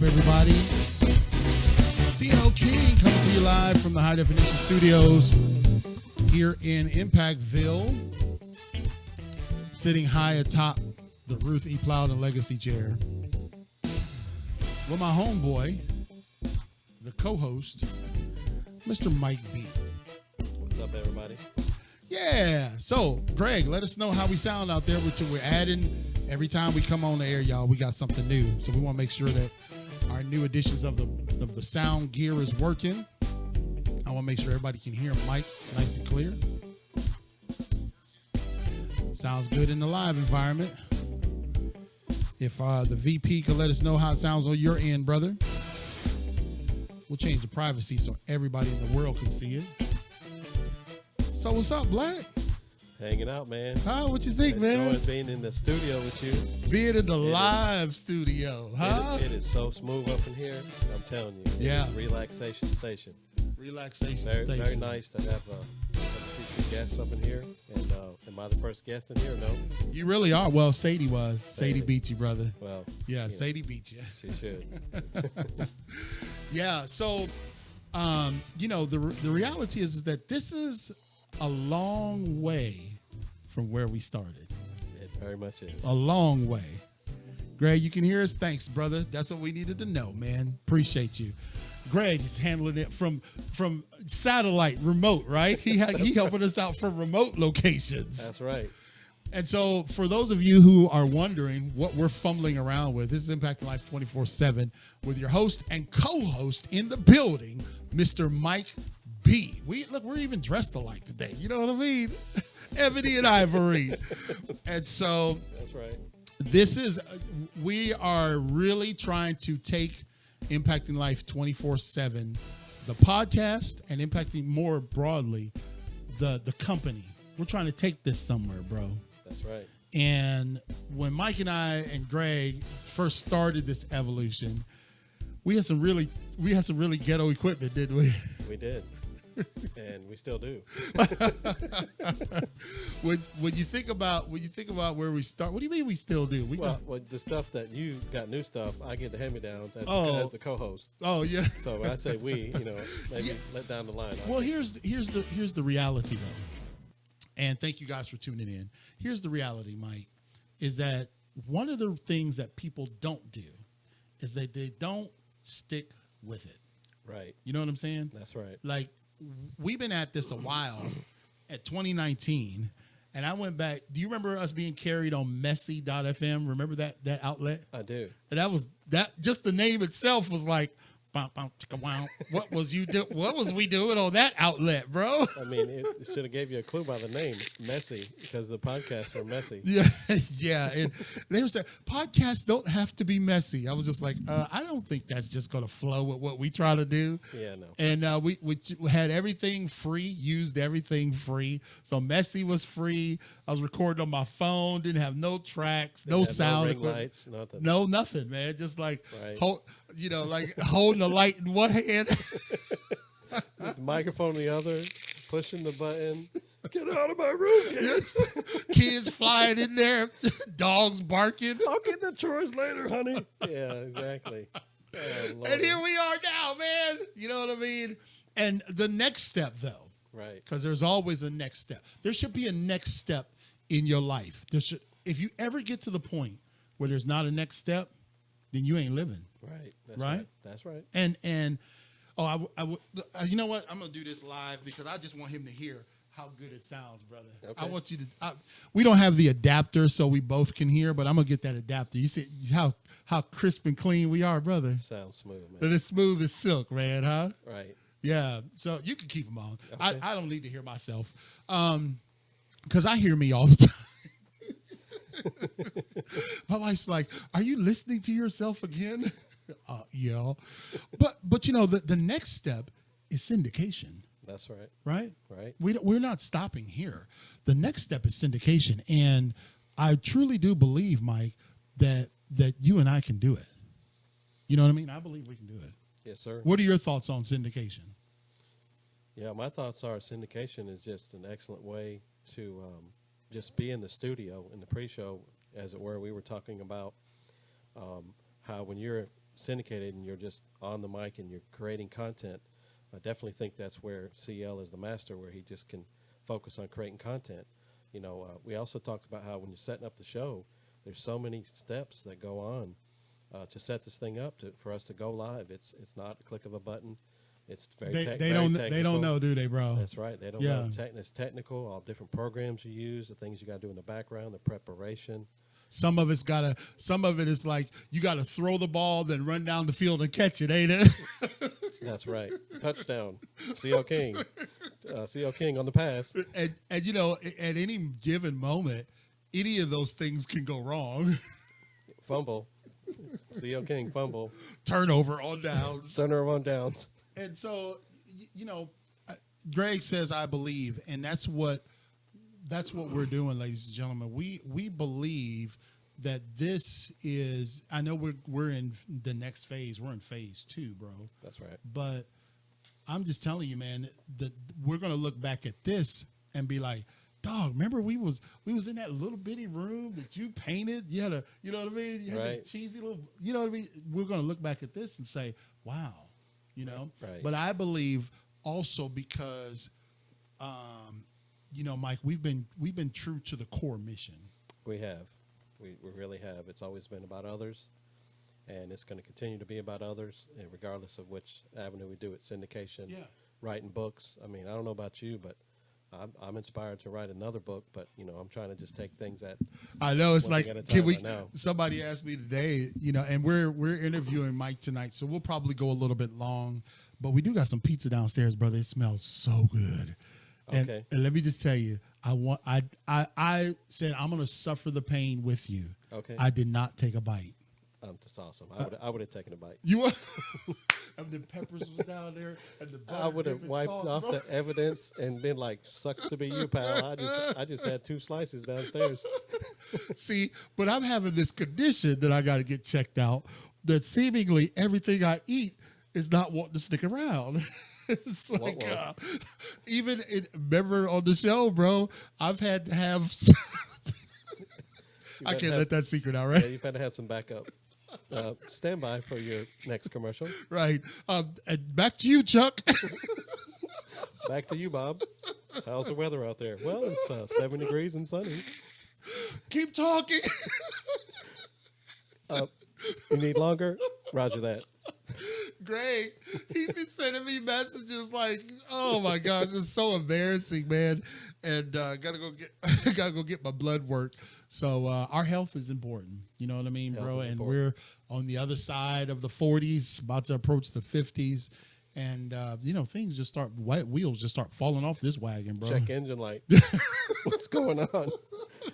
up, everybody? CL King coming to you live from the High Definition Studios here in Impactville, sitting high atop the Ruth E. Plowden Legacy Chair with my homeboy, the co-host, Mr. Mike B. What's up, everybody? Yeah. So, Greg, let us know how we sound out there. We're adding every time we come on the air, y'all. We got something new, so we want to make sure that our new editions of the sound gear is working. I want to make sure everybody can hear Mike nice and clear. Sounds good in the live environment. If the VP could let us know how it sounds on your end, brother. We'll change the privacy so everybody in the world can see it. So what's up, Black? Hanging out, man. Huh? What you think, man? Enjoying being in the studio with you. Being in the live studio, huh? It is so smooth up in here. I'm telling you. Yeah. It's a relaxation station. Relaxation Very, station. very nice to have featured guests up in here. And am I the first guest in here? No. You really are. Well, Sadie was. Sadie beat you, brother. Well. Yeah, Sadie beat you. She should. Yeah. So, the reality is that this is a long way from where we started. It very much is. A long way. Greg, you can hear us? Thanks, brother. That's what we needed to know, man. Appreciate you. Greg is handling it from satellite, remote, right? He helping us out from remote locations. That's right. And so for those of you who are wondering what we're fumbling around with, this is Impact Life 24/7 with your host and co-host in the building, Mr. Mike B. We're even dressed alike today. You know what I mean? Ebony and Ivory. And so that's right. We are really trying to take Impacting Life 24/7, the podcast, and impacting more broadly the company. We're trying to take this somewhere, bro. That's right. And when Mike and I and Greg first started this evolution, we had some really ghetto equipment, didn't we? We did. And we still do. when you think about where we start, what do you mean we still do? Well, the stuff that you got new stuff, I get the hand-me-downs as the co-host. Oh yeah. So when I say we, maybe let down the line. Well, here's the reality though, and thank you guys for tuning in. Here's the reality, Mike, is that one of the things that people don't do is that they don't stick with it. Right. You know what I'm saying? That's right. Like, we've been at this a while at 2019, and I went back. Do you remember us being carried on Messy.fm? Remember that outlet? I do. And just the name itself was like, what was we doing on that outlet, bro? I mean, it should have gave you a clue by the name, Messy, because the podcasts were messy. Yeah, yeah. And they were saying podcasts don't have to be messy. I was just like, I don't think that's just going to flow with what we try to do. Yeah, no. And we had everything free, used everything free. So Messy was free. I was recording on my phone, didn't have no tracks, no sound, no ring lights, nothing. No, nothing, man. Just like, right. Like holding the light in one hand. With the microphone in the other, pushing the button. Get out of my room, kids. Kids flying in there, dogs barking. I'll get the chores later, honey. Yeah, exactly. Oh, and here we are now, man. You know what I mean? And the next step, though. Right. Because there's always a next step. There should be a next step in your life. If you ever get to the point where there's not a next step, then you ain't living. Right. That's right. That's right. And you know what? I'm gonna do this live because I just want him to hear how good it sounds, brother. Okay. I want you to. We don't have the adapter, so we both can hear, but I'm gonna get that adapter. You see how crisp and clean we are, brother. Sounds smooth, man. But it's smooth as silk, man, huh? Right. Yeah. So you can keep them on. Okay. I don't need to hear myself, because I hear me all the time. My wife's like, "Are you listening to yourself again?" Yeah. But the next step is syndication. That's right. Right? Right. We're not stopping here. The next step is syndication. And I truly do believe, Mike, that you and I can do it. You know what I mean? I believe we can do it. Yes, sir. What are your thoughts on syndication? Yeah, my thoughts are syndication is just an excellent way to just be in the studio in the pre-show, as it were. We were talking about how when you're syndicated and you're just on the mic and you're creating content, I definitely think that's where CL is the master, where he just can focus on creating content. We also talked about how when you're setting up the show, there's so many steps that go on to set this thing up for us to go live. It's not a click of a button. It's very technical. They don't know, do they, bro? That's right. They don't know. It's technical. All different programs you use, the things you got to do in the background, the preparation. Some of it is like you got to throw the ball, then run down the field and catch it, ain't it? That's right. Touchdown. CL King. CL King on the pass. And at any given moment, any of those things can go wrong. Fumble. CL King fumble. Turnover on downs. Turnover on downs. And so, Greg says, I believe, and that's what we're doing, ladies and gentlemen. We believe that this is, I know we're in the next phase. We're in phase 2, bro. That's right. But I'm just telling you, man, that we're going to look back at this and be like, dog, remember we was in that little bitty room that you painted? You had you know what I mean? You had right. the cheesy little, you know what I mean? We're going to look back at this and say, wow, Right. But I believe also because, Mike, we've been true to the core mission. We have. We really have. It's always been about others, and it's going to continue to be about others, and regardless of which avenue we do it, syndication, writing books. I mean, I don't know about you, but I'm inspired to write another book, but I'm trying to just take things at. I know it's like, can we? Right, somebody asked me today, and we're interviewing Mike tonight, so we'll probably go a little bit long, but we do got some pizza downstairs, brother. It smells so good. Okay. And let me just tell you, I said I'm gonna suffer the pain with you. Okay. I did not take a bite. That's awesome. I would have taken a bite. You and the peppers was down there, and the butter, I would have wiped off the evidence and been like, "Sucks to be you, pal." I just had 2 slices downstairs. See, but I'm having this condition that I got to get checked out. That seemingly everything I eat is not wanting to stick around. It's like remember on the show, bro, I've had to have. I can't let that secret out, right? Yeah, you've had to have some backup. Stand by for your next commercial. Right. And back to you, Chuck. Back to you, Bob. How's the weather out there? Well, it's 7 degrees and sunny. Keep talking. You need longer? Roger that. Greg, he's been sending me messages like, "Oh my gosh, it's so embarrassing, man," and gotta go get my blood work. So our health is important, you know what I mean, bro? And we're on the other side of the 40s, about to approach the 50s, and things just wheels just start falling off this wagon, bro. Check engine light. What's going on?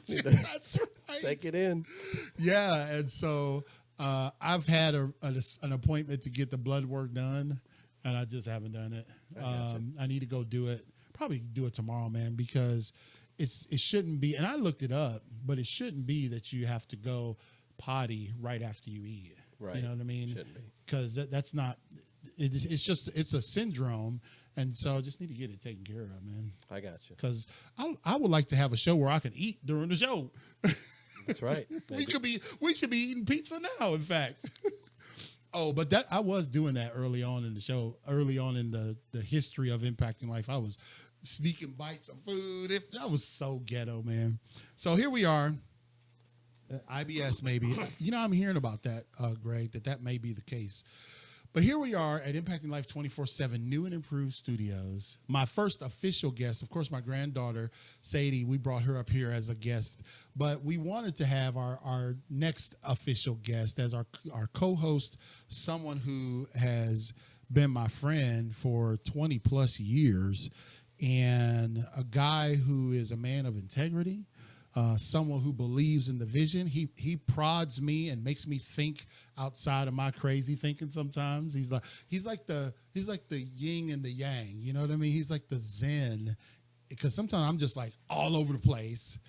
That's right. Take it in. Yeah, and so. I've had an appointment to get the blood work done, and I just haven't done it. I need to go do it. Probably do it tomorrow, man, because it shouldn't be. And I looked it up, but it shouldn't be that you have to go potty right after you eat. Right. You know what I mean? Shouldn't be, because that's not. It's a syndrome, and so I just need to get it taken care of, man. I got you. Because I would like to have a show where I can eat during the show. That's right. We should be eating pizza now, in fact. But I was doing that early on in the show, early on in the history of Impacting Life. I was sneaking bites of food. That was so ghetto, man. So here we are. IBS, maybe. I'm hearing about that, Greg, that may be the case. But here we are at Impacting Life 24/7, new and improved studios. My first official guest, of course, my granddaughter, Sadie, we brought her up here as a guest. But we wanted to have our next official guest as our co-host, someone who has been my friend for 20 plus years, and a guy who is a man of integrity, someone who believes in the vision. He prods me and makes me think outside of my crazy thinking sometimes. He's like the yin and the yang, you know what I mean? He's like the Zen, because sometimes I'm just like all over the place,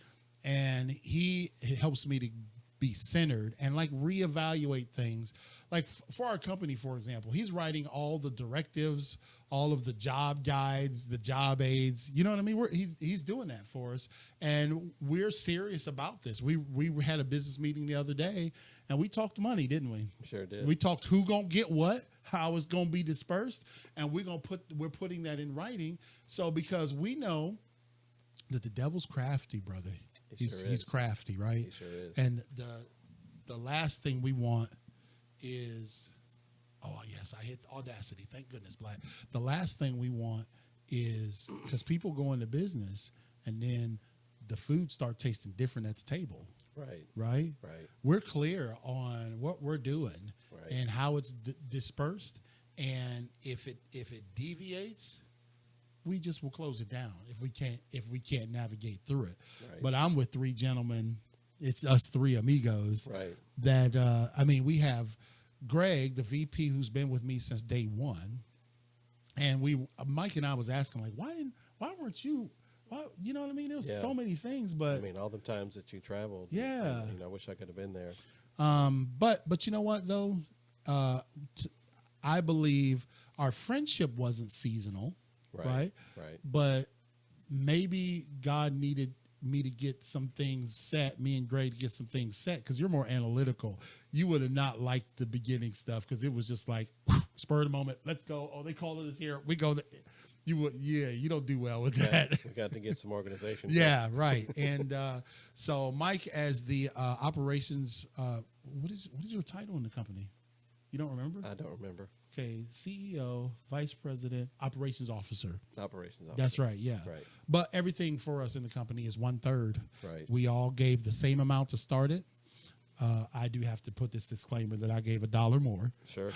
and he helps me to be centered and like reevaluate things. Like for our company, for example, he's writing all the directives, all of the job guides, the job aids. You know what I mean? He's doing that for us, and we're serious about this. We had a business meeting the other day, and we talked money, didn't we? Sure did. We talked who gonna get what, how it's gonna be dispersed, and we're putting that in writing. So because we know that the devil's crafty, brother. He's crafty, right? He sure is. And the last thing we want is, oh yes, I hit Audacity. Thank goodness, Black. The last thing we want is, because people go into business and then the food start tasting different at the table. Right. Right. Right. We're clear on what we're doing Right. and how it's dispersed, and if it deviates, we just will close it down if we can't navigate through it. Right. But I'm with three gentlemen. It's us three amigos. Right. That we have Greg, the VP, who's been with me since day one, and Mike and I was asking, like, why weren't you? Why, you know what I mean? There was so many things, but I mean, all the times that you traveled. Yeah. I wish I could have been there. But you know what though? I believe our friendship wasn't seasonal, right? Right. But maybe God needed me to get some things set, me and Greg to get some things set, because you're more analytical. You would have not liked the beginning stuff because it was just like spur of the moment. Let's go. Oh, they called us here. We go. You don't do well with that. We got to get some organization. Yeah, right. And so Mike, as the operations, what is your title in the company? You don't remember? I don't remember. Okay, CEO, Vice President, Operations Officer. Operations officer. That's right, yeah. Right. But everything for us in the company is 1/3. Right. We all gave the same amount to start it. I do have to put this disclaimer that I gave $1 more. Sure.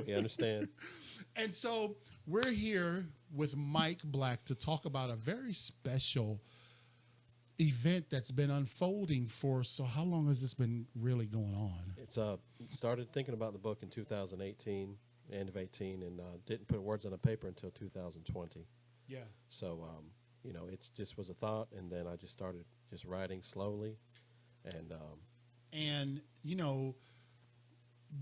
We understand. And so we're here with Mike Black to talk about a very special event that's been unfolding for, so how long has this been really going on? It's started thinking about the book in 2018, end of 18, and didn't put words on the paper until 2020. Yeah. So, it's just was a thought, and then I just started just writing slowly, and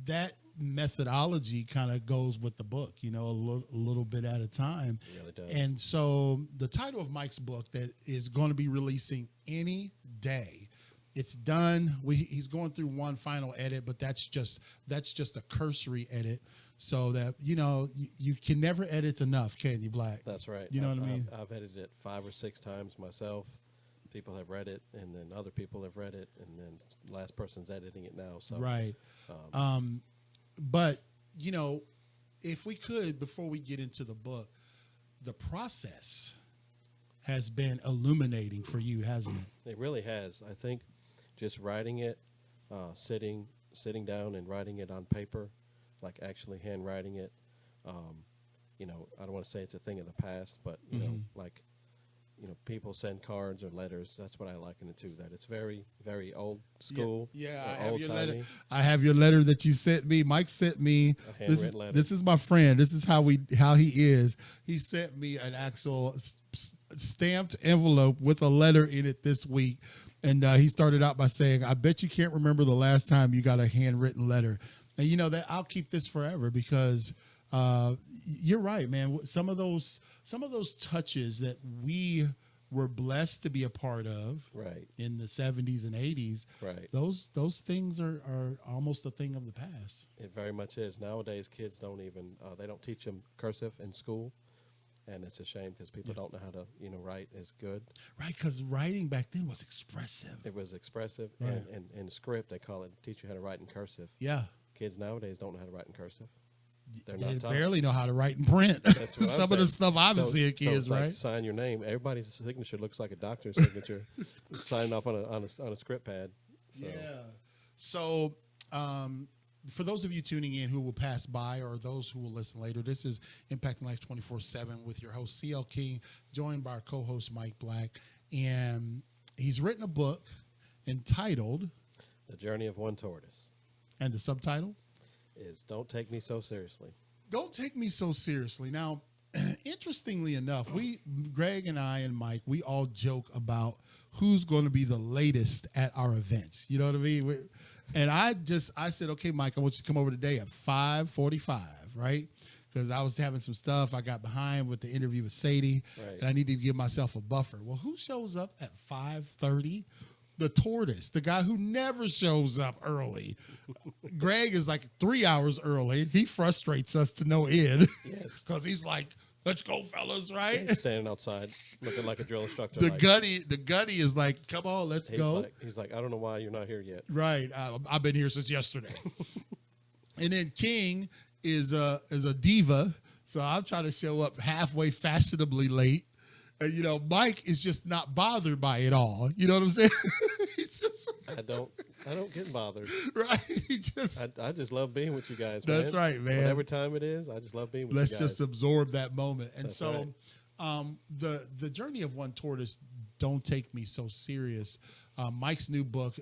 that methodology kind of goes with the book, a little bit at a time. It really does. And so the title of Mike's book that is going to be releasing any day, it's done. He's going through one final edit, but that's just a cursory edit, so that you can never edit enough, can you, Black? That's right. You know what I mean? I've edited it 5 or 6 times myself. People have read it, and then other people have read it, and then the last person's editing it now. So right. But if we could, before we get into the book, the process has been illuminating for you, hasn't it? It really has. I think just writing it, sitting down and writing it on paper, like actually handwriting it. I don't want to say it's a thing of the past, but people send cards or letters. That's what I liken it to. That it's very, very old school. Yeah, or I have your old-timey. letter. I have your letter that you sent me. Mike sent me. A handwritten letter. This is my friend. This is how he is. He sent me an actual stamped envelope with a letter in it this week, and he started out by saying, "I bet you can't remember the last time you got a handwritten letter." And that I'll keep this forever because you're right, man. Some of those touches that we were blessed to be a part of, Right. in the 70s and 80s, Right. those things are almost a thing of the past. It very much is. Nowadays, kids don't even they don't teach them cursive in school, and it's a shame because people don't know how to write as good. Right, because writing back then was expressive. It was expressive, Right. and in script they call it teach you how to write in cursive. Yeah. Kids nowadays don't know how to write in cursive. They're They not taught. barely know how to write and print. That's what I'm Some of the saying. stuff I've been So- seeing so kids, it's like right? sign your name. Everybody's signature looks like a doctor's signature, signed off on a script pad. So. Yeah. So, for those of you tuning in who will pass by or those who will listen later, this is Impacting Life 24/7 with your host, CL King, joined by our co-host, Mike Black. And he's written a book entitled, The Journey of One Tortoise and the subtitle, is Don't Take Me So Seriously. Don't Take Me So Seriously. Now, interestingly enough, Greg and I and Mike, we all joke about who's going to be the latest at our events. You know what I mean? And I said, okay, Mike, I want you to come over today at 5:45, right? Because I was having some stuff. I got behind with the interview with Sadie, Right. and I needed to give myself a buffer. Well, who shows up at 5:30 the tortoise, the guy who never shows up early. Greg is like 3 hours early. He frustrates us to no end. Yes. Because he's like, let's go, fellas, right? He's standing outside looking like a drill instructor. The gutty is like, come on, let's go. He's like, I don't know why you're not here yet. Right. I've been here since yesterday. And then King is a diva. So I'm trying to show up halfway fashionably late. And, Mike is just not bothered by it all. You know what I'm saying? He's just... I don't get bothered. Right. I just love being with you guys, man. That's right, man. Whatever time it is, I just love being with you guys. Let's just absorb that moment. And that's so right. The Journey of One Tortoise, Don't Take Me So Serious. Mike's new book,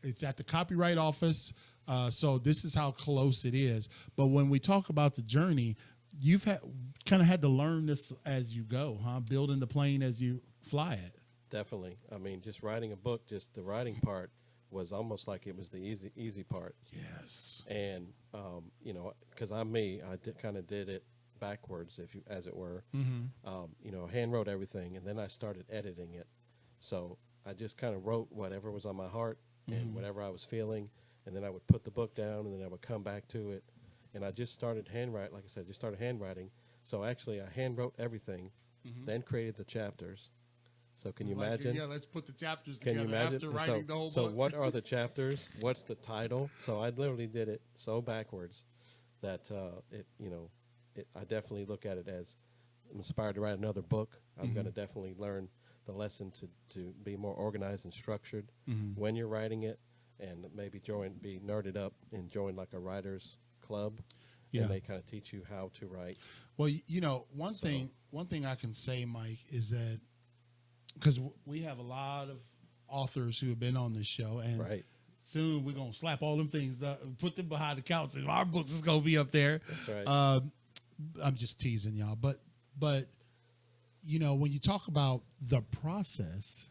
it's at the Copyright Office. So this is how close it is. But when we talk about the journey, you've kind of had to learn this as you go, huh? Building the plane as you fly it. Definitely. I mean, just writing a book, just the writing part was almost like it was the easy part. Yes. And because I'm me, I kind of did it backwards, as it were. Mm-hmm. Hand wrote everything, and then I started editing it. So I just kind of wrote whatever was on my heart and whatever I was feeling, and then I would put the book down, and then I would come back to it. And I just started handwriting, like I said, just started handwriting. So actually, I hand wrote everything, then created the chapters. So can you imagine? Yeah, let's put the chapters can together you imagine? after writing the whole book. So what are the chapters? What's the title? So I literally did it so backwards that I definitely look at it as I'm inspired to write another book. I'm going to definitely learn the lesson to be more organized and structured when you're writing it, and maybe be nerded up and join like a writer's club. Yeah. And they kind of teach you how to write. Well, one thing I can say, Mike, is that because we have a lot of authors who have been on this show, and soon we're going to slap all them things, put them behind the couch, and our books is going to be up there. That's right. I'm just teasing y'all. But when you talk about the process,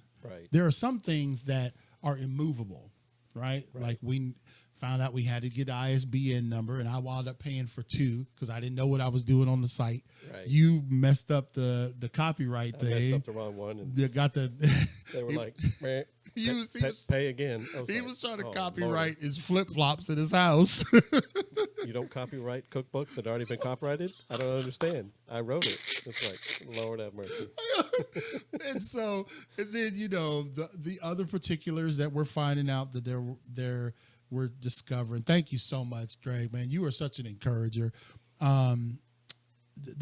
there are some things that are immovable, right? Like we found out we had to get the ISBN number, and I wound up paying for 2 because I didn't know what I was doing on the site. Right. You messed up the copyright thing. I messed up the wrong one. And you got the. They were like, pay again. He was trying to copyright his flip flops in his house. You don't copyright cookbooks that already been copyrighted? I don't understand. I wrote it. It's like, Lord have mercy. And then the other particulars that we're finding out that we're discovering. Thank you so much, Greg, man. You are such an encourager. The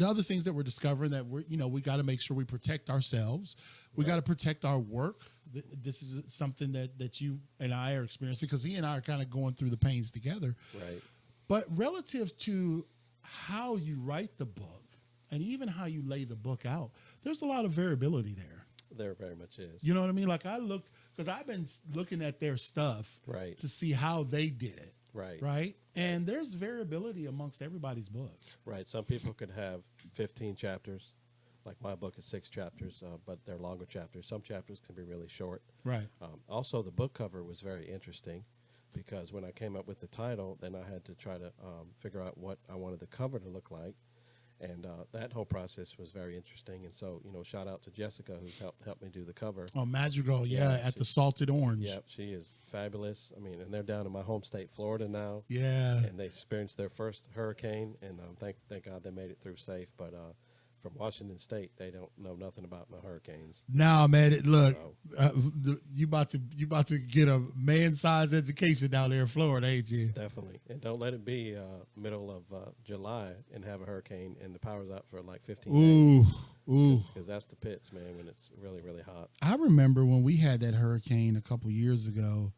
other things that we're discovering that we got to make sure we protect ourselves. We got to protect our work. This is something that you and I are experiencing because he and I are kind of going through the pains together. Right. But relative to how you write the book and even how you lay the book out, there's a lot of variability there. There very much is. You know what I mean? Like I looked, because I've been looking at their stuff to see how they did it. Right. And there's variability amongst everybody's book. Right. Some people could have 15 chapters. Like my book is 6 chapters, but they're longer chapters. Some chapters can be really short. Right. Also, the book cover was very interesting because when I came up with the title, then I had to try to figure out what I wanted the cover to look like. And that whole process was very interesting. And so, shout out to Jessica, who's helped me do the cover. Oh, Madrigal, at the Salted Orange. Yeah, she is fabulous. I mean, and they're down in my home state, Florida now. Yeah. And they experienced their first hurricane, and thank God they made it through safe. But from Washington State, they don't know nothing about no hurricanes. Nah, man, look, you about to get a man-sized education down there in Florida, ain't you? Definitely, and don't let it be middle of July and have a hurricane and the power's out for like 15 days. Ooh, because that's the pits, man. When it's really, really hot. I remember when we had that hurricane a couple years ago,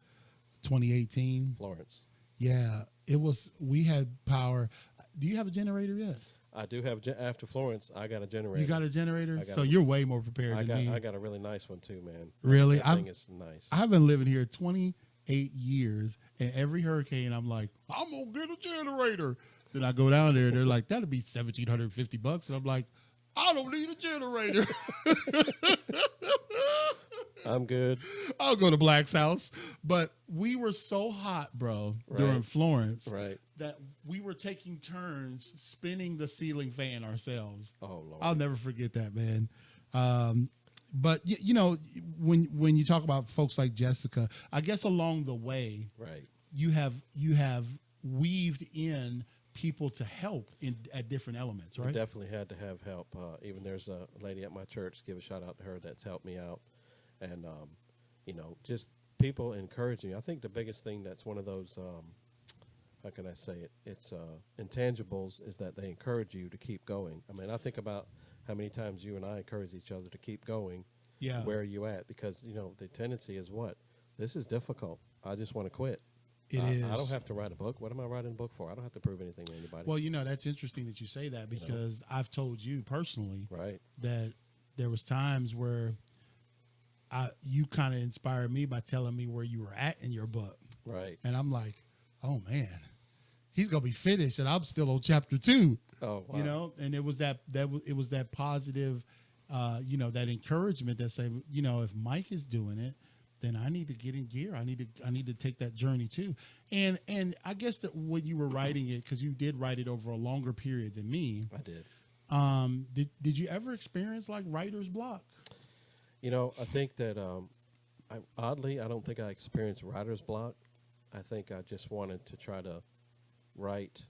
2018, Florence. Yeah, it was. We had power. Do you have a generator yet? I do have, after Florence, I got a generator. You got a generator? So you're way more prepared than me. I got a really nice one too, man. Really? That thing is nice. I've been living here 28 years, and every hurricane, I'm like, I'm going to get a generator. Then I go down there, and they're like, that'll be $1,750. And I'm like, I don't need a generator. I'm good. I'll go to Black's house. But we were so hot, bro, during Florence that we were taking turns spinning the ceiling fan ourselves. Oh, Lord. I'll never forget that, man. But you know, when you talk about folks like Jessica, I guess along the way, Right. you have weaved in people to help at different elements, We right? definitely had to have help. Even there's a lady at my church, give a shout out to her, that's helped me out. And, just people encouraging you. I think the biggest thing that's one of those, how can I say it? It's intangibles is that they encourage you to keep going. I mean, I think about how many times you and I encourage each other to keep going. Yeah. Where are you at? Because, the tendency is what? This is difficult. I just want to quit. It is. I don't have to write a book. What am I writing a book for? I don't have to prove anything to anybody. Well, that's interesting that you say that because I've told you personally Right. that there was times where you kind of inspired me by telling me where you were at in your book. Right. And I'm like, oh man, he's gonna be finished, and I'm still on chapter 2. Oh, wow. And it was that positive, that encouragement that said, if Mike is doing it, then I need to get in gear. I need to take that journey too. And I guess that when you were writing it, because you did write it over a longer period than me. I did. Did you ever experience like writer's block? I think that oddly, I don't think I experienced writer's block. I think I just wanted to try to write.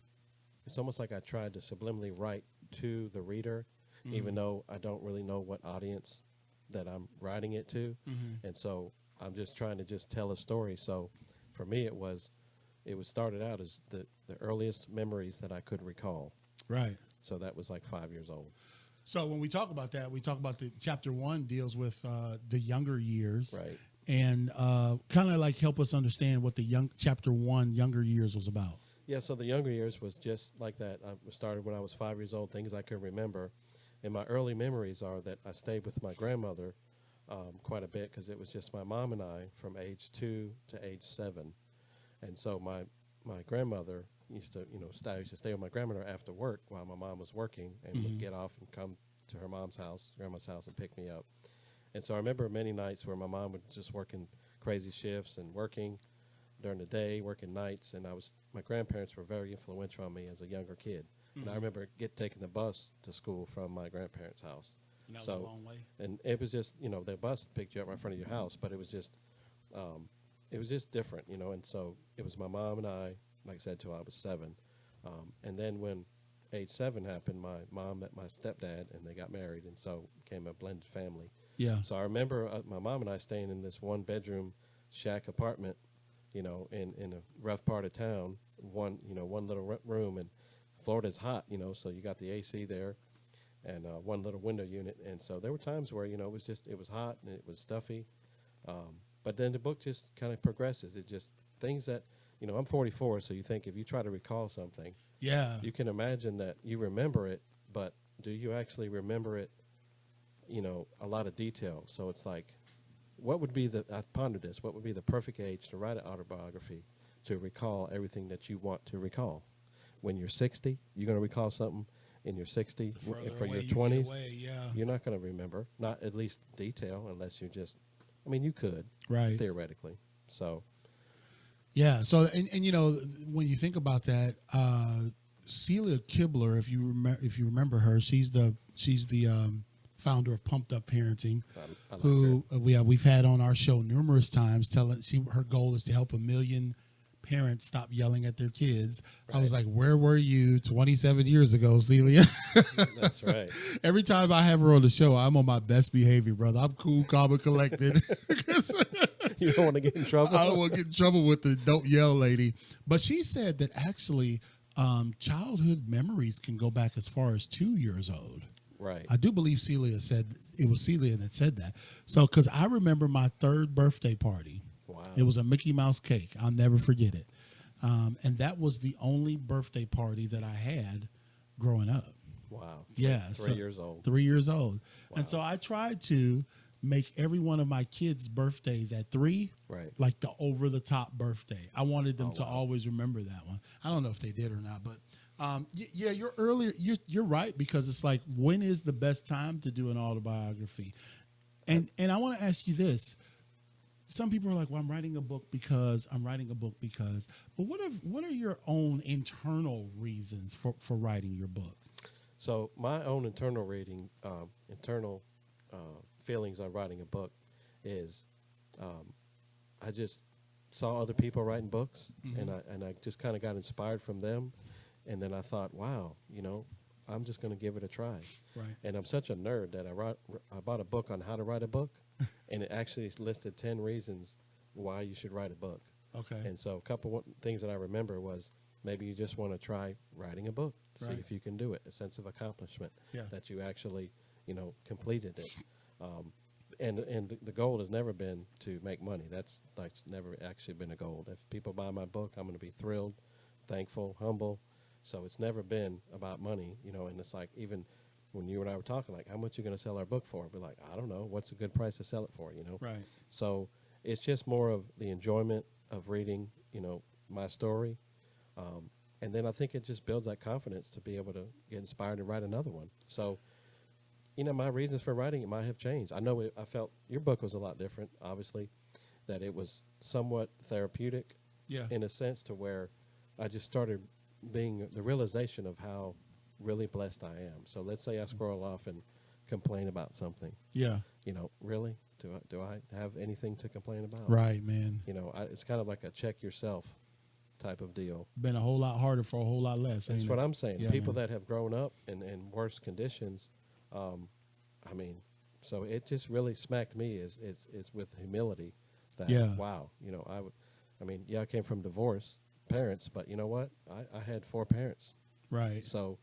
It's almost like I tried to subliminally write to the reader, even though I don't really know what audience that I'm writing it to. And so I'm just trying to just tell a story. So for me, it was started out as the earliest memories that I could recall. Right. So that was like 5 years old. So when we talk about that, we talk about the chapter 1 deals with the younger years. Right. And kind of like help us understand what the chapter 1 younger years was about. Yeah, so the younger years was just like that. I started when I was 5 years old, things I can remember. And my early memories are that I stayed with my grandmother quite a bit because it was just my mom and I from age 2 to age 7. And so my grandmother used to, I used to stay with my grandmother after work while my mom was working and would get off and come to her grandma's house and pick me up. And so I remember many nights where my mom would just working crazy shifts and working during the day, working nights, and my grandparents were very influential on me as a younger kid. And I remember taking the bus to school from my grandparents' house. And that was a long way. And it was just, the bus picked you up right in front of your house, but it was just different, And so it was my mom and I, like I said, till I was 7. And then when age 7 happened, my mom met my stepdad, and they got married, and so it became a blended family. Yeah. So I remember my mom and I staying in this 1-bedroom shack apartment, in a rough part of town, one little room, and Florida's hot, so you got the AC there and one little window unit. And so there were times where, it was hot and it was stuffy. But then the book just kind of progresses. It just things that, I'm 44. So you think if you try to recall something, you can imagine that you remember it, but do you actually remember it, a lot of detail? So it's like, I've pondered this, what would be the perfect age to write an autobiography to recall everything that you want to recall? When you're 60, you're going to recall something in your 60. For your 20s, you're not going to remember, not at least detail, unless you you could, right, theoretically. So, yeah. So, and when you think about that, Celia Kibler, if you remember her, she's the founder of Pumped Up Parenting, I like who we've had on our show numerous times. Her goal is to help 1 million parents stop yelling at their kids. Right. I was like, where were you 27 years ago, Celia? That's right. Every time I have her on the show, I'm on my best behavior, brother. I'm cool, calm, and collected. You don't want to get in trouble? I don't want to get in trouble with the don't yell lady. But she said that actually childhood memories can go back as far as 2 years old. Right. I do believe Celia said, it was Celia that said that. So, because I remember my 3rd birthday party. Wow. It was a Mickey Mouse cake. I'll never forget it. And that was the only birthday party that I had growing up. Wow. Yeah. 3 years old. 3 years old. Wow. And so I tried to make every one of my kids' birthdays at 3 right, like the over-the-top birthday. I wanted them to always remember that one. I don't know if they did or not, but yeah, you're right, because it's like, when is the best time to do an autobiography? And I want to ask you this. Some people are like, well, I'm writing a book because, but what are your own internal reasons for writing your book? So my own internal feelings on writing a book is I just saw other people writing books, and I just kind of got inspired from them, and then I thought, wow, I'm just going to give it a try. Right. And I'm such a nerd that I bought a book on how to write a book, and it actually listed 10 reasons why you should write a book. Okay. And so a couple things that I remember was maybe you just want to try writing a book, see Right. if you can do it, a sense of accomplishment, Yeah. that you actually, completed it. And the goal has never been to make money. That's never actually been a goal. If people buy my book, I'm going to be thrilled, thankful, humble. So it's never been about money, and it's like even when you and I were talking, like, how much are you going to sell our book for? We're like, I don't know. What's a good price to sell it for, Right. So it's just more of the enjoyment of reading, my story. And then I think it just builds that confidence to be able to get inspired and write another one. So, my reasons for writing it might have changed. I know I felt your book was a lot different, obviously, that it was somewhat therapeutic Yeah. in a sense to where I just started being the realization of how really blessed I am. So let's say I scroll off and complain about something. Yeah. Really? Do I have anything to complain about? Right, man. It's kind of like a check yourself type of deal. Been a whole lot harder for a whole lot less. That's ain't what it? I'm saying. Yeah, People man. that have grown up in worse conditions, so it just really smacked me is with humility that, Yeah. wow, I came from divorce parents, but you know what? I had 4 parents. Right. So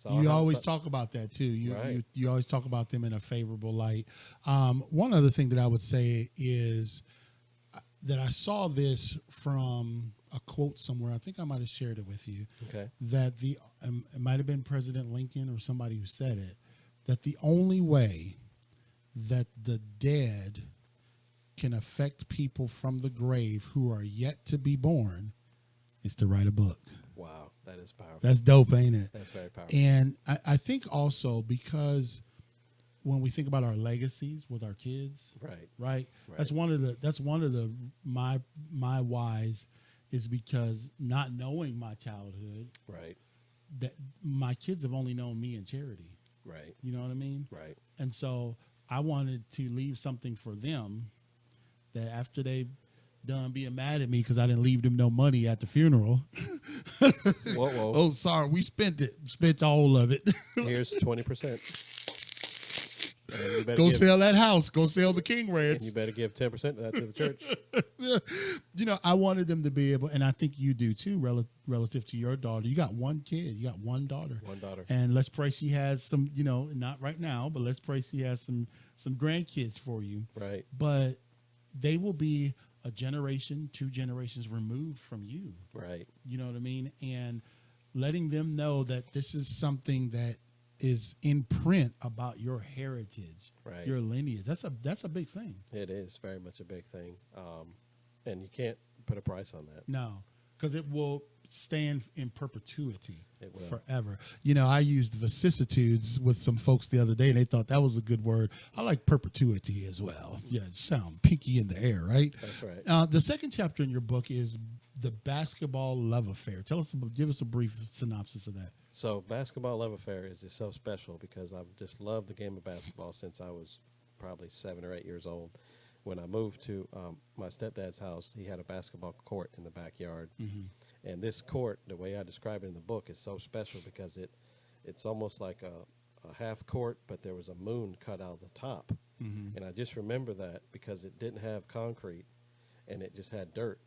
You always talk about that too. Right. You always talk about them in a favorable light. One other thing that I would say is that I saw this from a quote somewhere. I think I might have shared it with you. Okay. That it might have been President Lincoln or somebody who said it, that the only way that the dead can affect people from the grave who are yet to be born is to write a book. Wow, that is powerful. That's dope, ain't it? That's very powerful. And I think also because when we think about our legacies with our kids, right? That's one of the my whys is because not knowing my childhood, right, that my kids have only known me in charity. right, You know what I mean? right. And so I wanted to leave something for them that after they done being mad at me because I didn't leave them no money at the funeral. Whoa. Oh, sorry, we spent all of it. Here's 20%. Go sell that house. Go sell the King Ranch. And you better give 10% of that to the church. I wanted them to be able, and I think you do too, relative to your daughter. You got one kid. You got one daughter. One daughter. And let's pray she has some, not right now, but let's pray she has some grandkids for you. Right. But they will be a generation, 2 generations removed from you. Right. You know what I mean? And letting them know that this is something that is in print about your heritage, Right. your lineage. That's a big thing. It is very much a big thing. And you can't put a price on that. No, because it will stand in perpetuity. It will. Forever. I used vicissitudes with some folks the other day, and they thought that was a good word. I like perpetuity as well. Yeah, sound pinky in the air, right? That's right. The second chapter in your book is the basketball love affair. Give us a brief synopsis of that. So basketball love affair is just so special because I've just loved the game of basketball since I was probably 7 or 8 years old. When I moved to my stepdad's house, he had a basketball court in the backyard. Mm-hmm. And this court, the way I describe it in the book, is so special because it's almost like a half court, but there was a moon cut out of the top. Mm-hmm. And I just remember that because it didn't have concrete and it just had dirt.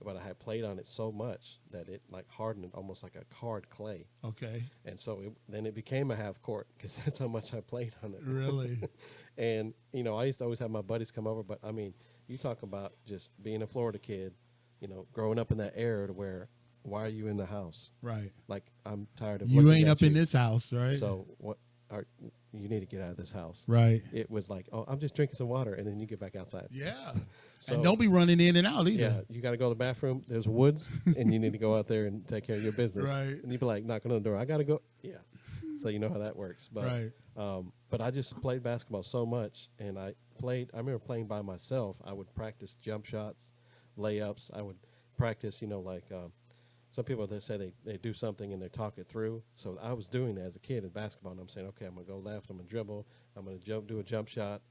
But I had played on it so much that it hardened almost like a hard clay. Okay. And so then it became a half court because that's how much I played on it. Really? And, I used to always have my buddies come over. But, you talk about just being a Florida kid, growing up in that era to where, why are you in the house? Right. Like, I'm tired of You looking ain't at up in this house, right? So you need to get out of this house. Right. It was like, oh, I'm just drinking some water. And then you get back outside. Yeah. So, and don't be running in and out either. Yeah, you got to go to the bathroom. There's woods, and you need to go out there and take care of your business. Right. And you'd be like knocking on the door. I got to go. Yeah. So you know how that works. But, right. But I just played basketball so much, and I remember playing by myself. I would practice jump shots, layups. I would practice, some people that say they do something and they talk it through. So I was doing that as a kid in basketball, and I'm saying, okay, I'm going to go left. I'm going to dribble. I'm going to do a jump shot.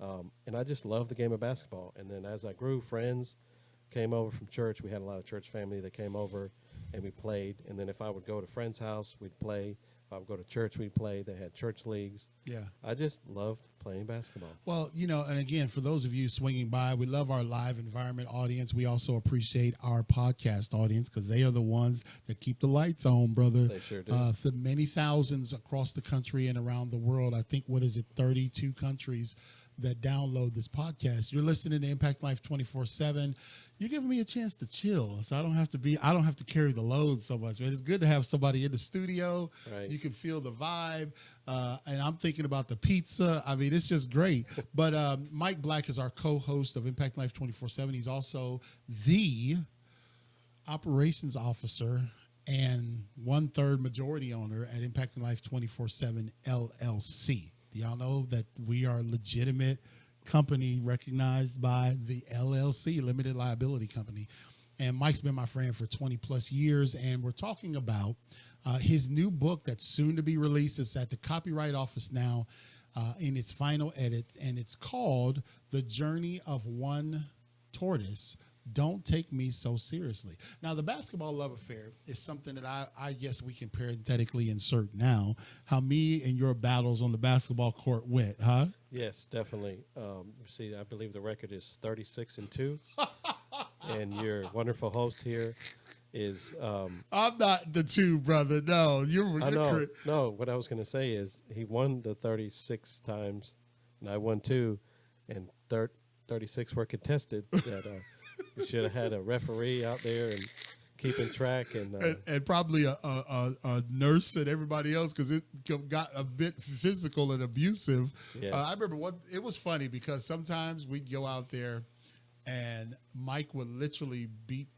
And I just loved the game of basketball. And then as I grew, friends came over from church. We had a lot of church family that came over, and we played. And then if I would go to friend's house, we'd play. If I would go to church, we'd play. They had church leagues. Yeah. I just loved playing basketball. Well, and again, for those of you swinging by, we love our live environment audience. We also appreciate our podcast audience because they are the ones that keep the lights on, brother. They sure do. The many thousands across the country and around the world. I think, 32 countries that download this podcast. You're listening to Impact Life 24/7. You're giving me a chance to chill, so I don't have to carry the load so much. Man, it's good to have somebody in the studio. Right. You can feel the vibe, and I'm thinking about the pizza. I mean, it's just great. But Mike Black is our co-host of Impact Life 24/7. He's also the operations officer and 1/3 majority owner at Impact Life 24/7 LLC. Do y'all know that we are a legitimate company recognized by the LLC, Limited Liability Company? And Mike's been my friend for 20 plus years, and we're talking about his new book that's soon to be released. It's at the Copyright Office now in its final edit, and it's called The Journey of One Tortoise. Don't Take Me So Seriously. Now, the basketball love affair is something that I guess we can parenthetically insert now, how me and your battles on the basketball court went, huh? Yes, definitely. See, I believe the record is 36-2, and your wonderful host here is. I'm not the two, brother. No, you're. I know. No, what I was going to say is he won the 36 times, and I won 2, and 36 were contested. That we should have had a referee out there and keeping track, and probably a nurse and everybody else, because it got a bit physical and abusive. Yes. I remember it was funny because sometimes we'd go out there and Mike would literally beat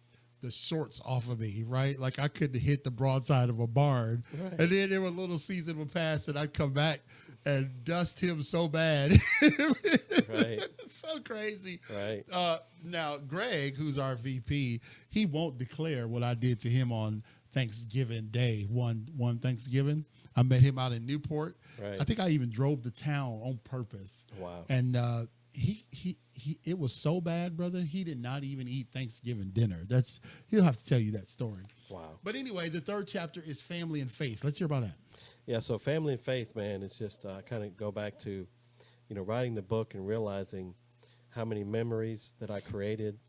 the shorts off of me, right? Like I couldn't hit the broadside of a barn. Right. And then there was a little season would pass and I'd come back and dust him so bad. Right. So crazy. Right. Now, Greg, who's our VP, he won't declare what I did to him on Thanksgiving Day, one Thanksgiving. I met him out in Newport. Right. I think I even drove to town on purpose. Wow. And he it was so bad, brother. He did not even eat Thanksgiving dinner. He'll have to tell you that story. Wow. But anyway, the third chapter is family and faith. Let's hear about that. Yeah, so family and faith, man, it's just kind of go back to, writing the book and realizing how many memories that I created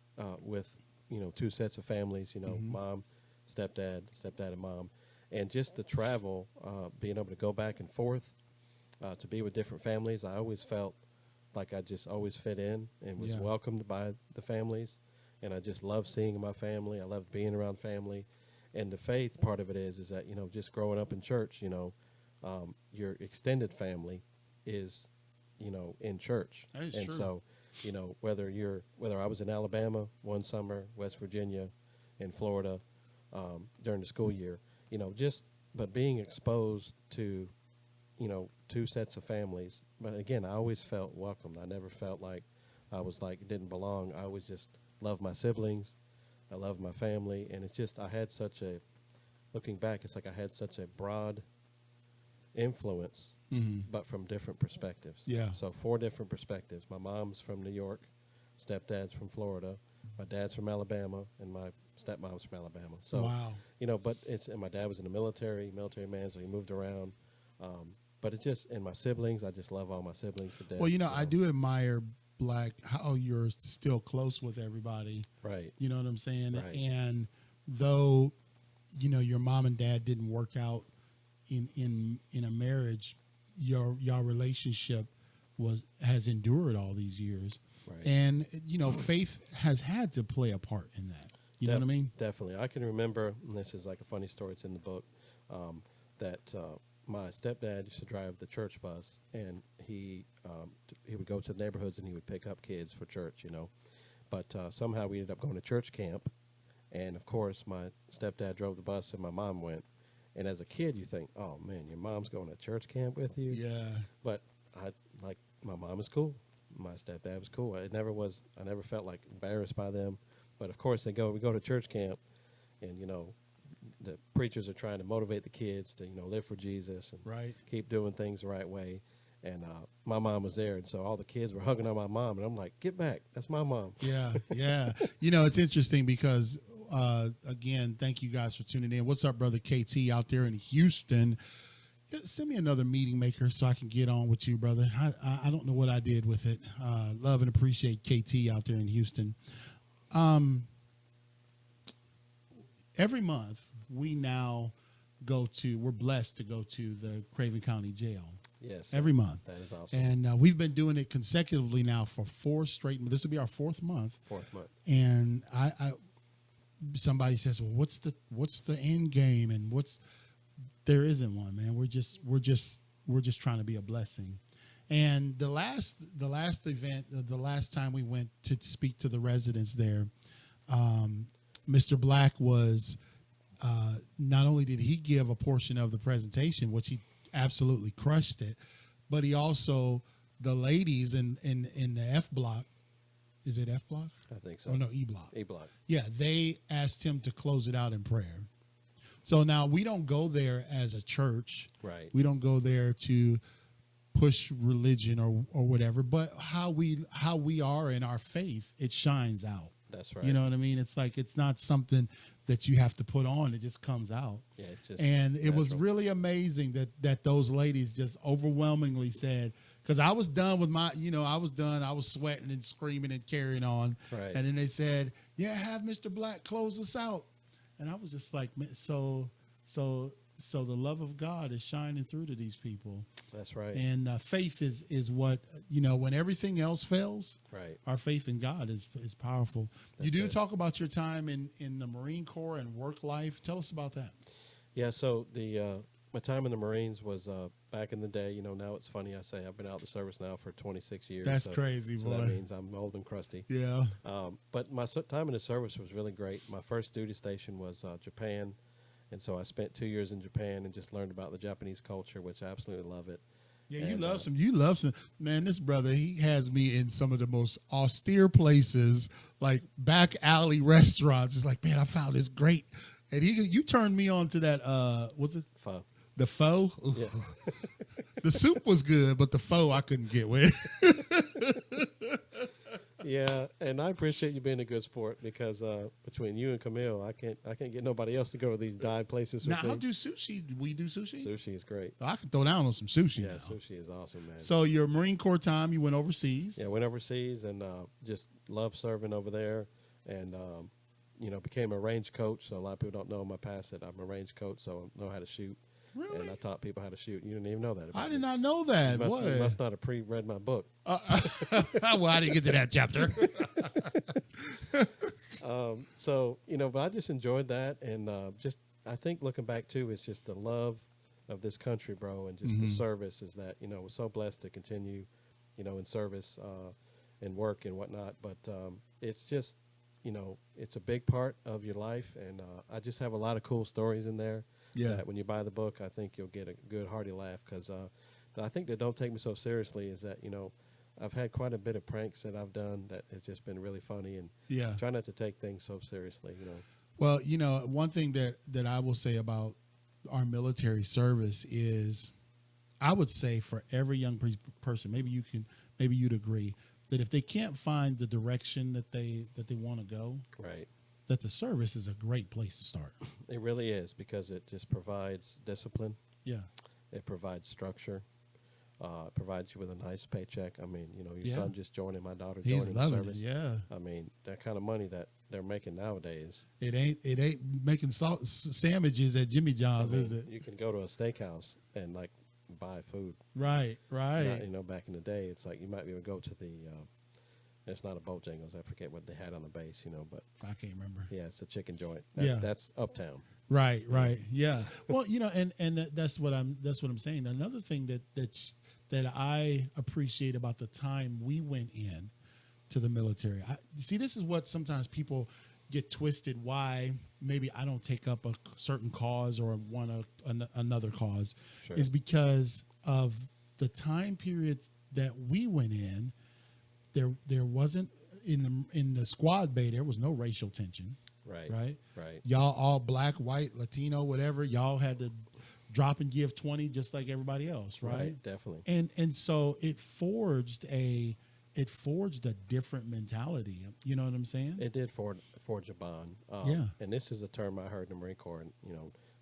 with, 2 sets of families, Mm-hmm. mom, stepdad and mom, and just to travel, being able to go back and forth, to be with different families. I always felt like I just always fit in and was welcomed by the families, and I just love seeing my family. I loved being around family. And the faith part of it is that, just growing up in church, your extended family is, in church. That is and true. So, whether I was in Alabama one summer, West Virginia, and Florida during the school year, but being exposed to, 2 sets of families. But again, I always felt welcomed. I never felt like I was didn't belong. I always just loved my siblings. I love my family, and it's just looking back, it's like I had such a broad influence, but from different perspectives. Yeah. So 4 different perspectives. My mom's from New York, stepdad's from Florida, my dad's from Alabama, and my stepmom's from Alabama. So, wow. But and my dad was in the military man, so he moved around. But it's just, and my siblings, I just love all my siblings to death. Well, I do admire Black, how you're still close with everybody. Right. You know what I'm saying? Right. And though, your mom and dad didn't work out in a marriage, your relationship has endured all these years. Right. And, faith has had to play a part in that. You know what I mean? Definitely. I can remember, and this is like a funny story, it's in the book, that my stepdad used to drive the church bus, and he would go to the neighborhoods and he would pick up kids for church, But somehow we ended up going to church camp, and of course my stepdad drove the bus and my mom went. And as a kid, you think, oh man, your mom's going to church camp with you? Yeah. But my mom is cool. My stepdad was cool. I never felt like embarrassed by them. But of course we go to church camp, and the preachers are trying to motivate the kids to live for Jesus and Right. keep doing things the right way. And my mom was there, and so all the kids were hugging on my mom, and I'm like, "Get back! That's my mom." Yeah, yeah. It's interesting because, again, thank you guys for tuning in. What's up, brother KT out there in Houston? Yeah, send me another meeting maker so I can get on with you, brother. I don't know what I did with it. Love and appreciate KT out there in Houston. Every month, we're blessed to go to the Craven County Jail. Yes. Every month. That is awesome. And we've been doing it consecutively now for 4 straight months. This will be our 4th month. 4th month. And somebody says, well, what's the end game? And there isn't one, man. We're just trying to be a blessing. And the last event, the last time we went to speak to the residents there, Mr. Black was, not only did he give a portion of the presentation, which he absolutely crushed it, but he also, the ladies in the F block, is it F block? I think so. Oh no, E block. E block. Yeah, they asked him to close it out in prayer. So now we don't go there as a church. Right. We don't go there to push religion or whatever, but how we are in our faith, it shines out. That's right. You know what I mean? It's like, it's not something that you have to put on. It just comes out. Yeah, it's just and it natural. was really amazing that those ladies just overwhelmingly said, because I was done with I was done. I was sweating and screaming and carrying on. Right. And then they said, yeah, have Mr. Black close us out. And I was just like, so the love of God is shining through to these people. That's right. And faith is what, when everything else fails, right. our faith in God is powerful. That's you do it. talk about your time in the Marine Corps and work life. Tell us about that. Yeah, so my time in the Marines was back in the day. Now it's funny I say I've been out of the service now for 26 years. That's crazy, so boy. that means I'm old and crusty. Yeah. But my time in the service was really great. My first duty station was Japan. And so I spent 2 years in Japan and just learned about the Japanese culture, which I absolutely love it. Yeah, and, you love some. Man, this brother, he has me in some of the most austere places, like back alley restaurants. It's like, man, I found this great. And you turned me on to that, what's it? Pho. The pho? Yeah. The soup was good, but the pho I couldn't get with. Yeah, and I appreciate you being a good sport because between you and Camille, I can't get nobody else to go to these dive places with Now, me. I'll do sushi. We do sushi? Sushi is great. I can throw down on some sushi Yeah, now. sushi is awesome, man. So your Marine Corps time, you went overseas. Yeah, went overseas and just loved serving over there, and became a range coach. So a lot of people don't know my past that I'm a range coach, so I know how to shoot. Really? And I taught people how to shoot. You didn't even know that about I did me. not know that. You must not have pre-read my book. Well, I didn't get to that chapter. So, but I just enjoyed that. And I think looking back, too, it's just the love of this country, bro, and just the service is that, we're so blessed to continue, in service and work and whatnot. But it's just, it's a big part of your life. And I just have a lot of cool stories in there. Yeah. That when you buy the book, I think you'll get a good, hearty laugh because I think that don't take me so seriously is that, I've had quite a bit of pranks that I've done that has just been really funny and try not to take things so seriously, Well, one thing that I will say about our military service is I would say for every young person, maybe you'd agree that if they can't find the direction that they want to go, right, that the service is a great place to start. It really is because it just provides discipline. Yeah. It provides structure. It provides you with a nice paycheck. I mean, your son just joining, my daughter He's joining the loving service. it, yeah. I mean, that kind of money that they're making nowadays. It ain't making sandwiches at Jimmy John's, is it? You can go to a steakhouse and buy food. Right. Not, back in the day, it's like you might be able to go to the. It's not a Bojangles. I forget what they had on the base, but I can't remember. yeah, it's a chicken joint. Yeah. That's uptown. Right. Yeah. Well, and that's what I'm saying. Another thing that I appreciate about the time we went in to the military. See, this is what sometimes people get twisted. Why maybe I don't take up a certain cause or another cause Sure. is because of the time periods that we went in. There wasn't in the squad bay. There was no racial tension. Right. Right. Right. Y'all all black, white, Latino, whatever. Y'all had to drop and give 20 just like everybody else, right? Definitely. And so it forged a different mentality. You know what I'm saying? It did forge a bond. Yeah. And this is a term I heard in the Marine Corps, and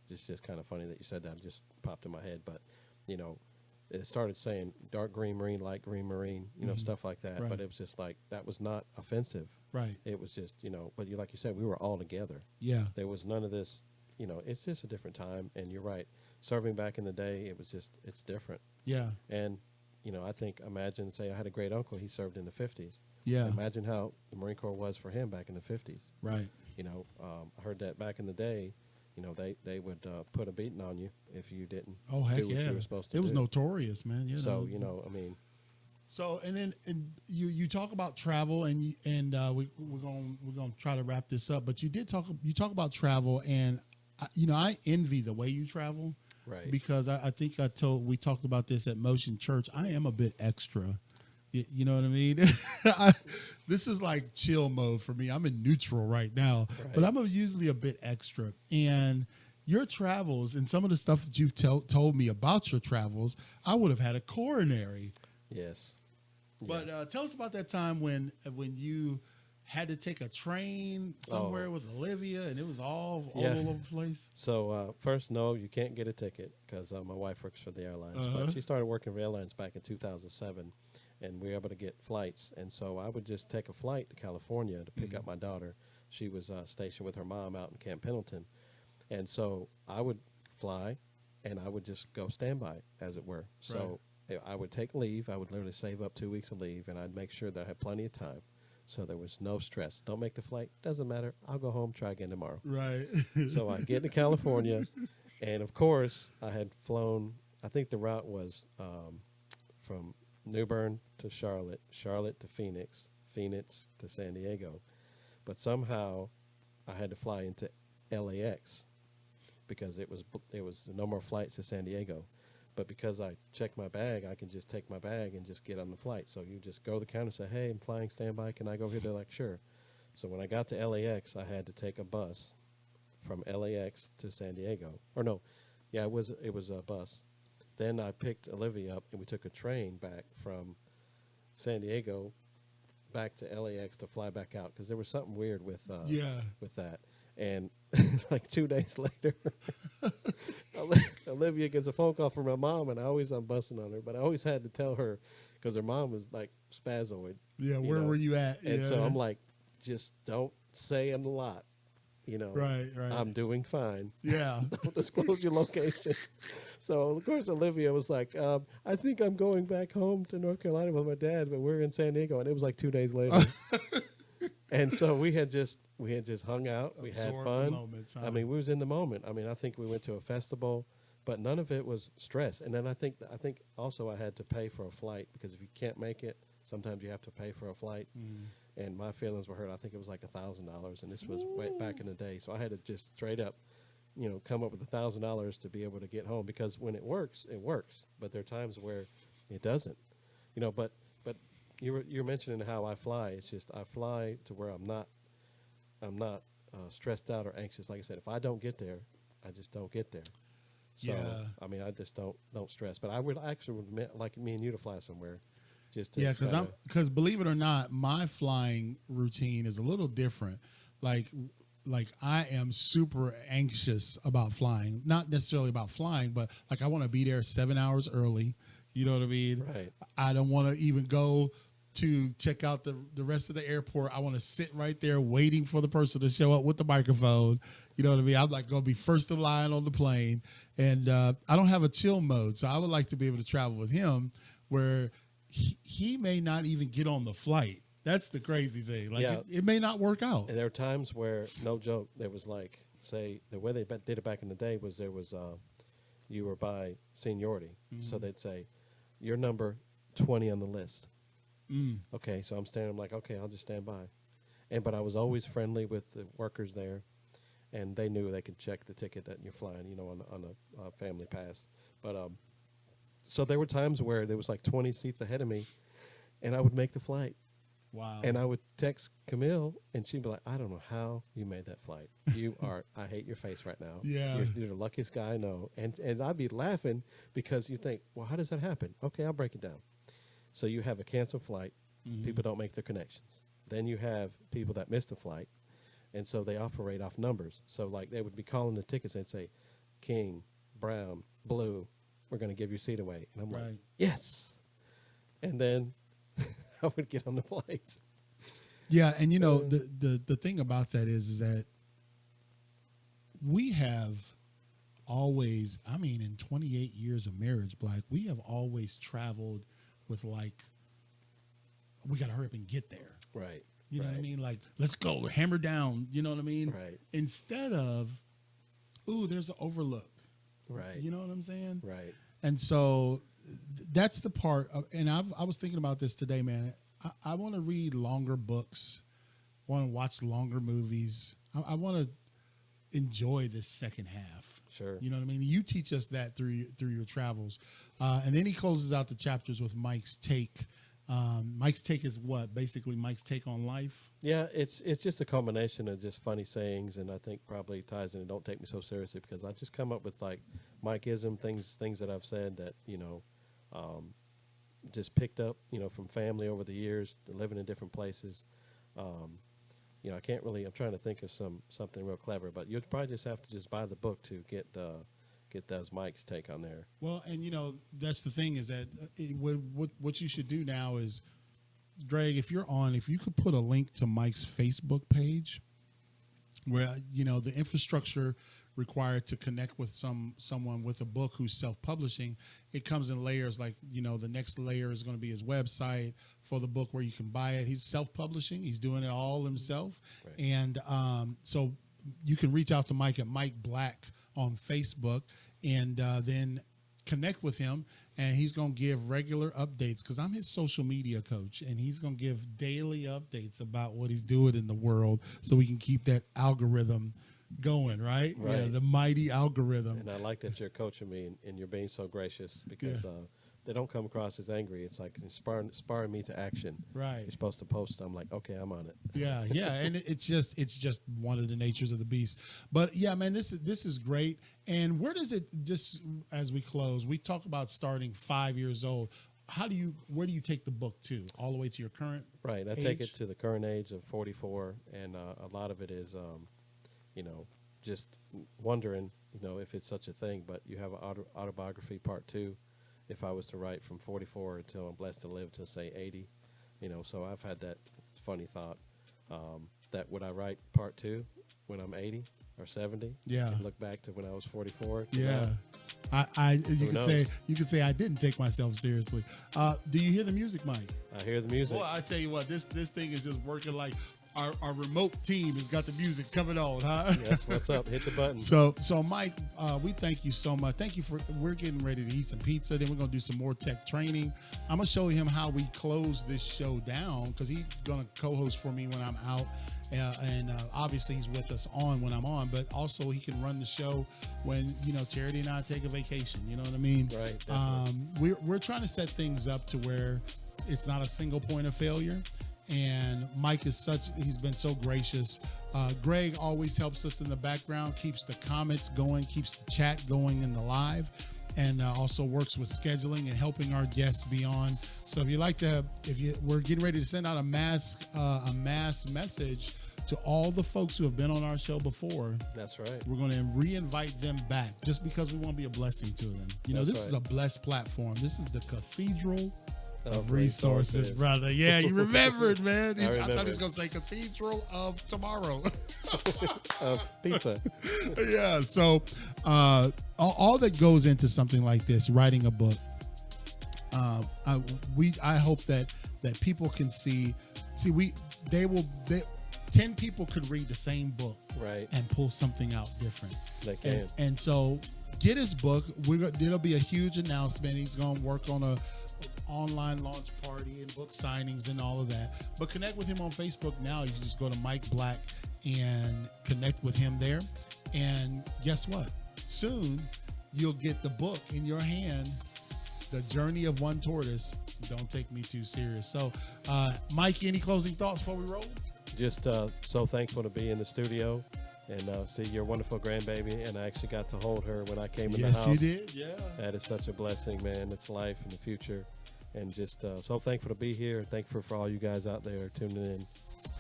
it's just kind of funny that you said that. It just popped in my head, but it started saying dark green Marine, light green Marine, stuff like that. Right. But it was just like, that was not offensive. Right. It was just, but like you said, we were all together. Yeah. There was none of this, it's just a different time. And you're right. Serving back in the day, it's different. Yeah. And, imagine, say I had a great uncle, he served in the 50s. Yeah. Imagine how the Marine Corps was for him back in the 50s. Right. I heard that back in the day, they would put a beating on you if you didn't Oh, heck do what yeah. you were supposed to It do. was notorious, man. So, So and then you talk about travel, and we're gonna try to wrap this up. But you talk about travel, and I envy the way you travel, right? Because I think we talked about this at Motion Church. I am a bit extra. You know what I mean? This is like chill mode for me. I'm in neutral right now, but I'm usually a bit extra. And your travels and some of the stuff that you've told me about your travels, I would have had a coronary. Yes. But tell us about that time when you had to take a train somewhere with Olivia, and it was all over the place. So first, no, you can't get a ticket because my wife works for the airlines. But she started working for airlines back in 2007. And we were able to get flights. And so I would just take a flight to California to pick up my daughter. She was stationed with her mom out in Camp Pendleton. And so I would fly, and I would just go standby, as it were. So I would take leave. I would literally save up 2 weeks of leave, and I'd make sure that I had plenty of time. So there was no stress. Don't make the flight. Doesn't matter. I'll go home, try again tomorrow. Right. So I get to California, and, of course, I had flown. I think the route was from New Bern to Charlotte, Charlotte to Phoenix, Phoenix to San Diego. But somehow I had to fly into LAX because it was no more flights to San Diego. But because I checked my bag, I can just take my bag and just get on the flight. So you just go to the counter and say, hey, I'm flying standby. Can I go here? They're like, sure. So when I got to LAX, I had to take a bus from LAX to San Diego. Or no, yeah, it was a bus. Then I picked Olivia up, and we took a train back from San Diego back to LAX to fly back out because there was something weird with that. And like 2 days later, Olivia gets a phone call from her mom, and I'm busting on her, but I always had to tell her because her mom was like spazoid. Yeah, where were you at? And so I'm like, just don't say a lot. Right. I'm doing fine. Yeah. Don't disclose your location. So, of course, Olivia was like, I think I'm going back home to North Carolina with my dad, but we're in San Diego. And it was like 2 days later. And so we had just hung out. We had fun. Moments, huh? I mean, we was in the moment. I mean, I think we went to a festival, but none of it was stress. And then I think also I had to pay for a flight because if you can't make it, sometimes you have to pay for a flight. And my feelings were hurt. I think it was like $1,000, and this was way back in the day. So I had to just straight up, come up with $1,000 to be able to get home because when it works, it works. But there are times where it doesn't, But you're mentioning how I fly. It's just I fly to where I'm not stressed out or anxious. Like I said, if I don't get there, I just don't get there. So I mean, I just don't stress. But I would actually like me and you to fly somewhere. Because believe it or not, my flying routine is a little different. Like I am super anxious about flying, not necessarily about flying, but like I want to be there 7 hours early. You know what I mean? Right. I don't want to even go to check out the rest of the airport. I want to sit right there waiting for the person to show up with the microphone. You know what I mean? I'm like going to be first in line on the plane, and I don't have a chill mode. So I would like to be able to travel with him where he may not even get on the flight. That's the crazy thing. Like it may not work out. And there are times where, no joke, there was like, say, the way they did it back in the day was there was, you were by seniority. So they'd say, you're number 20 on the list. Okay, so I'm like, okay, I'll just stand by. But I was always friendly with the workers there, and they knew they could check the ticket that you're flying, on a family pass. But so there were times where there was like 20 seats ahead of me, and I would make the flight. Wow. And I would text Camille, and she'd be like, I don't know how you made that flight. I hate your face right now. Yeah. You're the luckiest guy I know. And I'd be laughing because you think, well, how does that happen? Okay, I'll break it down. So you have a canceled flight. Mm-hmm. People don't make their connections. Then you have people that missed the flight. And so they operate off numbers. So like they would be calling the tickets and say, King, Brown, Blue, we're going to give your seat away. And I'm like, yes. And then I would get on the flight. Yeah, and the thing about that is that we have always, I mean, in 28 years of marriage, Black, we have always traveled with like, we got to hurry up and get there. Right. You know what I mean? Like, let's go, hammer down. You know what I mean? Right. Instead of, ooh, there's an overlook. Right. You know what I'm saying? Right. And so that's the part of, and I was thinking about this today, man. I want to read longer books. I want to watch longer movies. I want to enjoy this second half. Sure. You know what I mean? You teach us that through your travels. And then he closes out the chapters with Mike's take. Mike's take is what? Basically Mike's take on life? Yeah, it's just a combination of just funny sayings, and I think probably ties in Don't Take Me So Seriously, because I just come up with like Mikeism, things that I've said that, just picked up, from family over the years, living in different places. I can't really, I'm trying to think of something real clever, but you'd probably just have to just buy the book to get those Mike's take on there. Well, and that's the thing is that what you should do now is, Greg, if you could put a link to Mike's Facebook page where, the infrastructure required to connect with someone with a book who's self-publishing, it comes in layers. Like, the next layer is going to be his website for the book where you can buy it. He's self-publishing. He's doing it all himself. Right. And so you can reach out to Mike at Mike Black on Facebook and then connect with him, and he's going to give regular updates because I'm his social media coach, and he's going to give daily updates about what he's doing in the world so we can keep that algorithm going, right? Yeah, the mighty algorithm. And I like that you're coaching me and you're being so gracious because they don't come across as angry. It's like inspiring me to action. Right. You're supposed to post. I'm like, okay, I'm on it. Yeah, and it's just one of the natures of the beast. But yeah, man, this is great. And where does it, just as we close, we talk about starting 5 years old. Where do you take the book to? All the way to your current Right. I age? take it to the current age of 44, and a lot of it is, just wondering, if it's such a thing. But you have an autobiography part 2. If I was to write from 44 until I'm blessed to live to say 80, so I've had that funny thought that would I write part 2 when I'm 80 or 70? Yeah. And look back to when I was 44. Yeah. You could say I didn't take myself seriously. Do you hear the music, Mike? I hear the music. Well, I tell you what, this thing is just working like our remote team has got the music coming on, huh? Yes, what's up? Hit the button. So Mike, we thank you so much. Thank you we're getting ready to eat some pizza. Then we're going to do some more tech training. I'm going to show him how we close this show down because he's going to co-host for me when I'm out. And obviously he's with us on when I'm on, but also he can run the show when, Charity and I take a vacation. You know what I mean? Right. We're trying to set things up to where it's not a single point of failure. And Mike he's been so gracious. Greg always helps us in the background, keeps the comments going, keeps the chat going in the live, and also works with scheduling and helping our guests be on. So we're getting ready to send out a mass message to all the folks who have been on our show before. That's right. We're going to re-invite them back just because we want to be a blessing to them. This is a blessed platform. This is the cathedral of resources, brother. Yeah, you remembered, man. I thought he was going to say Cathedral of Tomorrow. Pizza. Yeah, so all that goes into something like this, writing a book, I hope that people can see 10 people could read the same book, right, and pull something out different. They can. And so get his book. It'll be a huge announcement. He's going to work on a online launch party and book signings and all of that. But connect with him on Facebook now. You can just go to Mike Black and connect with him there. And guess what? Soon you'll get the book in your hand The Journey of One Tortoise. Don't take me too serious. So, Mike, any closing thoughts before we roll? Just so thankful to be in the studio and see your wonderful grandbaby. And I actually got to hold her when I came in the house. Yes, you did. Yeah. That is such a blessing, man. It's life in the future. And just so thankful to be here. And thankful for all you guys out there tuning in.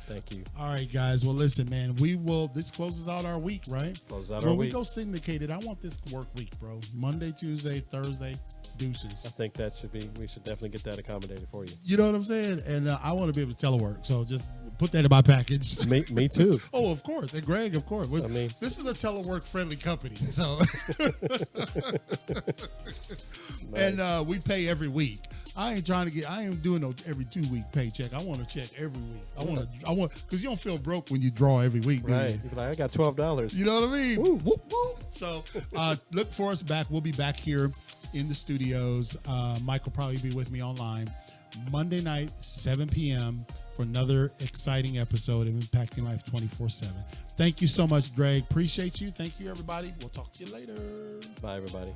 Thank you. All right, guys. Well, listen, man, this closes out our week, right? Closes out when our we week. go syndicated, I want this work week, bro. Monday, Tuesday, Thursday, deuces. I think we should definitely get that accommodated for you. You know what I'm saying? And I want to be able to telework. So just put that in my package. Me too. Oh, of course. And Greg, of course. I mean, this is a telework friendly company. So, nice. And we pay every week. I ain't doing no every 2 week paycheck. I want to check every week. I want, because you don't feel broke when you draw every week, do right. you? You're like, I got $12. You know what I mean? Woo. Whoop, whoop. So look for us back. We'll be back here in the studios. Mike will probably be with me online Monday night, 7 p.m. for another exciting episode of Impacting Life 24/7. Thank you so much, Greg. Appreciate you. Thank you, everybody. We'll talk to you later. Bye, everybody.